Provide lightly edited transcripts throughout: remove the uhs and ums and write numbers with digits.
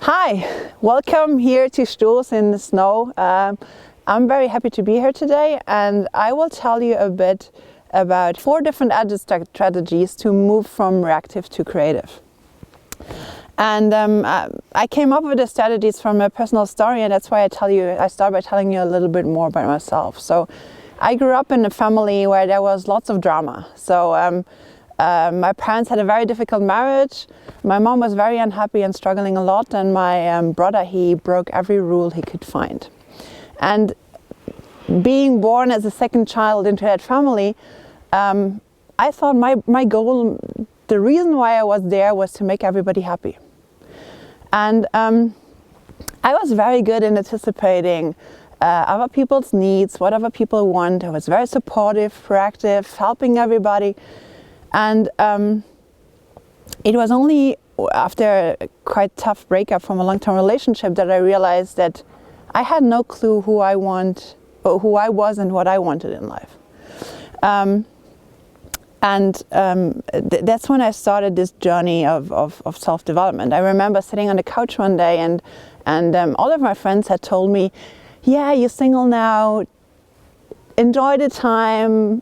Hi, welcome here to Stoß in the snow. I'm very happy to be here today, and I will tell you a bit about 4 different exit strategies to move from reactive to creative. And I came up with the strategies from a personal story, and that's why I start by telling you a little bit more about myself. So I grew up in a family where there was lots of drama. So my parents had a very difficult marriage. My mom was very unhappy and struggling a lot, and my brother, he broke every rule he could find. And being born as a second child into that family, I thought my goal, the reason why I was there, was to make everybody happy. And I was very good in anticipating other people's needs, what other people want. I was very supportive, proactive, helping everybody. And it was only after a quite tough breakup from a long-term relationship that I realized that I had no clue who I was and what I wanted in life. That's when I started this journey of self-development. I remember sitting on the couch one day and all of my friends had told me, yeah, you're single now, enjoy the time,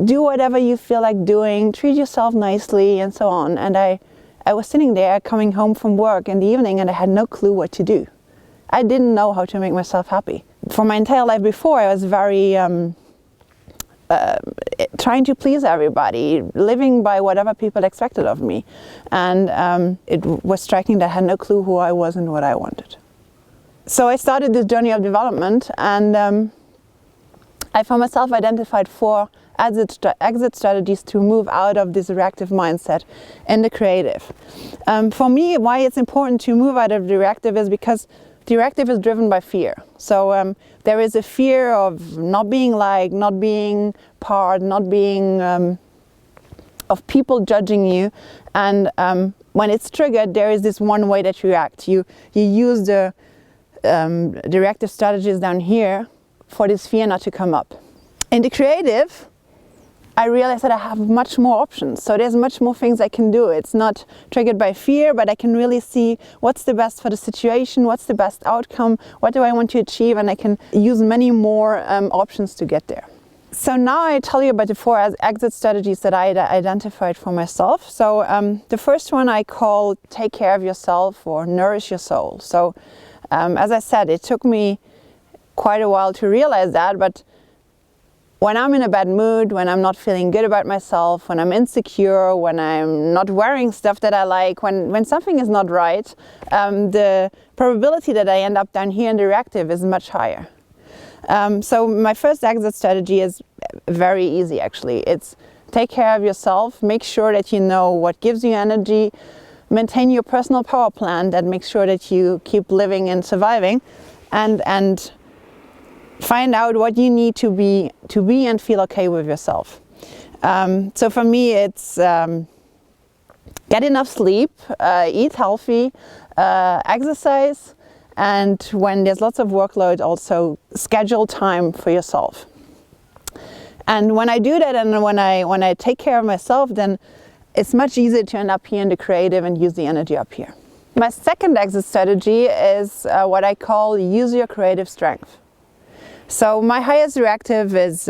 do whatever you feel like doing, treat yourself nicely, and so on. And I was sitting there coming home from work in the evening, and I had no clue what to do. I didn't know how to make myself happy. For my entire life before, I was very trying to please everybody, living by whatever people expected of me. And it was striking that I had no clue who I was and what I wanted. So I started this journey of development, and I for myself identified 4 exit strategies to move out of this reactive mindset in the creative. For me, why it's important to move out of the reactive is because the reactive is driven by fear. So there is a fear of not being liked, not being part, not being of people judging you. And when it's triggered, there is this one way that you react. You use the reactive strategies down here for this fear not to come up. In the creative, I realized that I have much more options. So there's much more things I can do. It's not triggered by fear, but I can really see what's the best for the situation, what's the best outcome, what do I want to achieve, and I can use many more options to get there. So now I tell you about the 4 exit strategies that I identified for myself. So the first one I call take care of yourself, or nourish your soul. So as I said, it took me quite a while to realize that, but when I'm in a bad mood, when I'm not feeling good about myself, when I'm insecure, when I'm not wearing stuff that I like, when something is not right, the probability that I end up down here in the reactive is much higher. So my first exit strategy is very easy, actually. It's take care of yourself, make sure that you know what gives you energy, maintain your personal power plan that makes sure that you keep living and surviving, and find out what you need to be and feel okay with yourself. So for me, it's get enough sleep, eat healthy, exercise, and when there's lots of workload, also schedule time for yourself. And when I do that, and when I take care of myself, then it's much easier to end up here in the creative and use the energy up here. My second exit strategy is what I call use your creative strength. So my highest reactive is,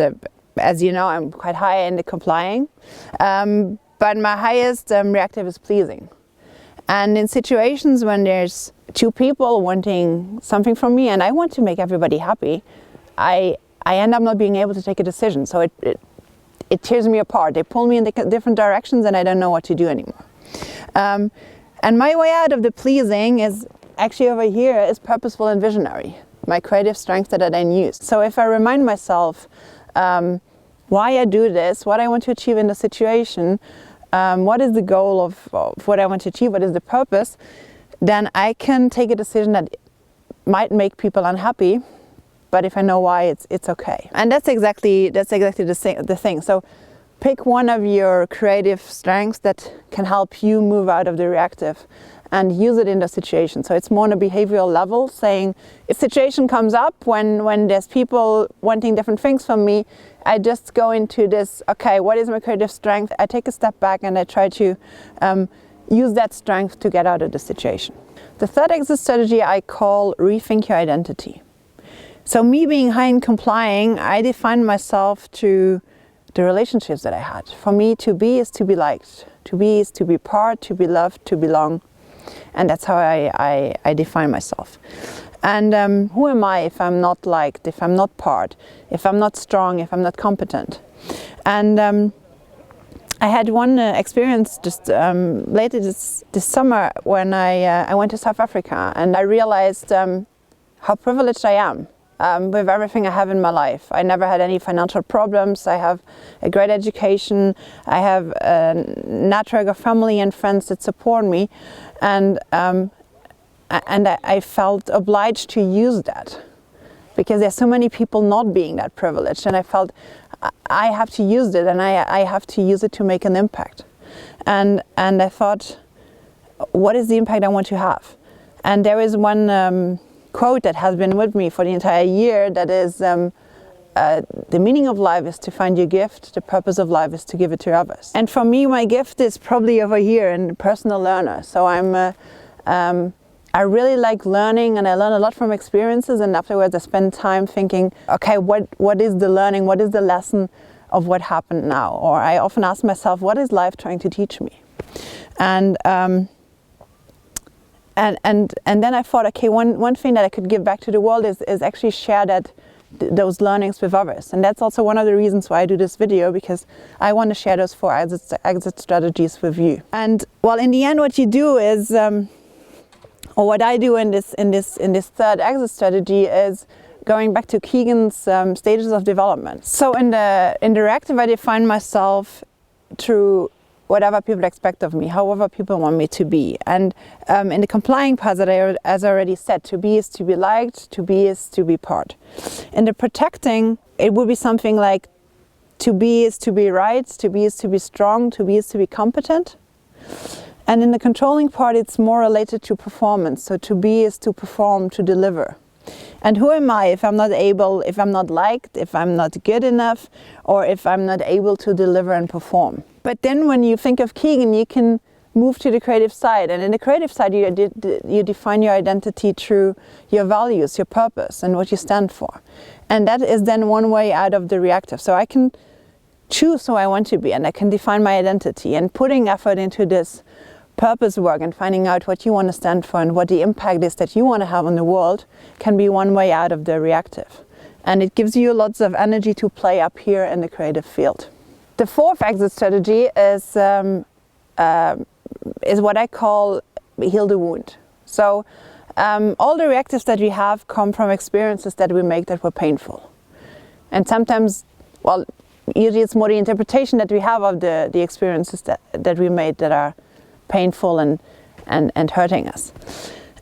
as you know, I'm quite high in the complying, but my highest reactive is pleasing. And in situations when there's 2 people wanting something from me and I want to make everybody happy, I end up not being able to take a decision. So it tears me apart. They pull me in different directions and I don't know what to do anymore. And my way out of the pleasing is actually over here is purposeful and visionary. My creative strength that I then use. So if I remind myself why I do this, what I want to achieve in the situation, what is the goal of what I want to achieve, what is the purpose, then I can take a decision that might make people unhappy, but if I know why, it's okay. And that's exactly the thing. So pick one of your creative strengths that can help you move out of the reactive and use it in the situation. So it's more on a behavioral level, saying if situation comes up when there's people wanting different things from me, I just go into this, okay, what is my creative strength? I take a step back and I try to use that strength to get out of the situation. The third exit strategy I call rethink your identity. So me being high in complying, I defined myself through the relationships that I had. For me, to be is to be liked. To be is to be part, to be loved, to belong. And that's how I define myself. And who am I if I'm not liked, if I'm not part, if I'm not strong, if I'm not competent? And I had one experience just later this summer when I went to South Africa, and I realized how privileged I am with everything I have in my life. I never had any financial problems. I have a great education. I have a network of family and friends that support me, and I felt obliged to use that because there's so many people not being that privileged, and I felt I have to use it, and I have to use it to make an impact. And I thought, what is the impact I want to have? And there is one quote that has been with me for the entire year that is, the meaning of life is to find your gift, the purpose of life is to give it to others. And for me, my gift is probably over here in personal learner. So I really like learning, and I learn a lot from experiences, and afterwards I spend time thinking, okay, what is the learning, what is the lesson of what happened now? Or I often ask myself, what is life trying to teach me? And then I thought, okay, one thing that I could give back to the world is actually share those learnings with others. And that's also one of the reasons why I do this video, because I want to share those 4 exit strategies with you. And well, in the end, what you do is, or what I do in this third exit strategy is going back to Keegan's stages of development. So in the reactive, I define myself through whatever people expect of me, however people want me to be. And in the complying part, as I already said, to be is to be liked, to be is to be part. In the protecting, it would be something like to be is to be right, to be is to be strong, to be is to be competent. And in the controlling part, it's more related to performance. So to be is to perform, to deliver. And who am I if I'm not able, if I'm not liked, if I'm not good enough, or if I'm not able to deliver and perform? But then when you think of Keegan, you can move to the creative side. And in the creative side, you define your identity through your values, your purpose, and what you stand for. And that is then one way out of the reactive. So I can choose who I want to be, and I can define my identity. And putting effort into this purpose work and finding out what you want to stand for and what the impact is that you want to have on the world can be one way out of the reactive. And it gives you lots of energy to play up here in the creative field. The 4th exit strategy is what I call heal the wound. So all the reactives that we have come from experiences that we make that were painful. And sometimes, well, usually it's more the interpretation that we have of the experiences that we made that are painful and hurting us.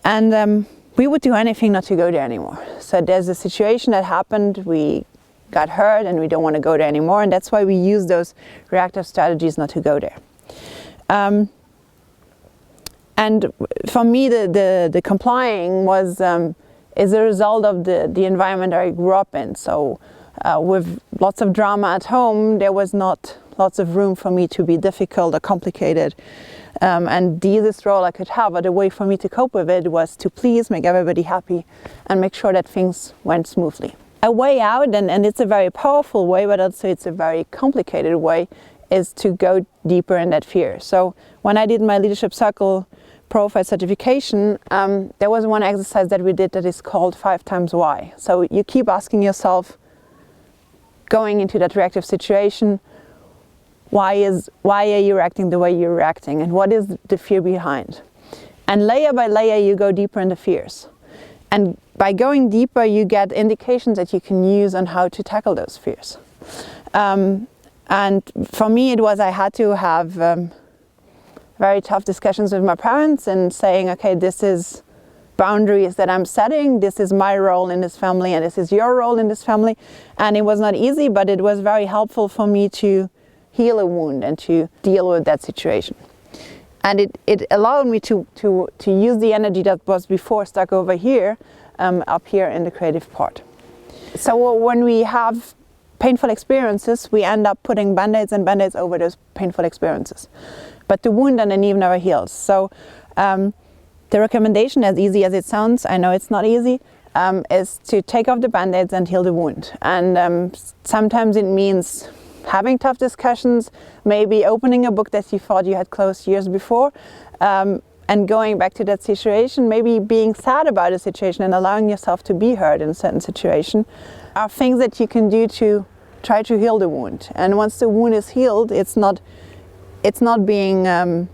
And we would do anything not to go there anymore. So there's a situation that happened, we got hurt, and we don't want to go there anymore, and that's why we use those reactive strategies not to go there. And for me, the complying is a result of the environment I grew up in. So with lots of drama at home, there was not lots of room for me to be difficult or complicated. And the easiest role I could have, or the way for me to cope with it, was to please, make everybody happy, and make sure that things went smoothly. A way out, and it's a very powerful way, but also it's a very complicated way, is to go deeper in that fear. So when I did my Leadership Circle Profile certification, there was one exercise that we did that is called 5 times why. So you keep asking yourself, going into that reactive situation, why are you reacting the way you're reacting, and what is the fear behind? And layer by layer you go deeper in the fears. And by going deeper you get indications that you can use on how to tackle those fears. And for me it was, I had to have very tough discussions with my parents and saying, okay, this is boundaries that I'm setting, this is my role in this family and this is your role in this family. And it was not easy, but it was very helpful for me to heal a wound and to deal with that situation. And it allowed me to use the energy that was before stuck over here, up here in the creative part. So when we have painful experiences, we end up putting band-aids and band-aids over those painful experiences. But the wound underneath never heals. So The recommendation, as easy as it sounds, I know it's not easy, is to take off the band-aids and heal the wound. And sometimes it means having tough discussions, maybe opening a book that you thought you had closed years before, and going back to that situation, maybe being sad about a situation and allowing yourself to be heard in a certain situation, are things that you can do to try to heal the wound. And once the wound is healed, it's not being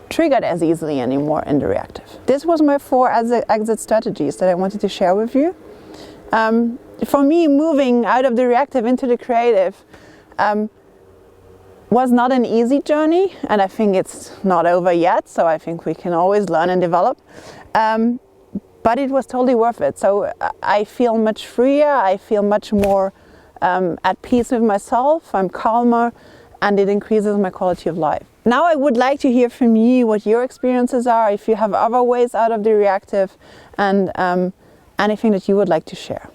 triggered as easily anymore in the reactive. This was my 4 exit strategies that I wanted to share with you. For me, moving out of the reactive into the creative was not an easy journey, and I think it's not over yet, so I think we can always learn and develop. But it was totally worth it. So I feel much freer, I feel much more at peace with myself, I'm calmer, and it increases my quality of life. Now I would like to hear from you what your experiences are, if you have other ways out of the reactive, and anything that you would like to share.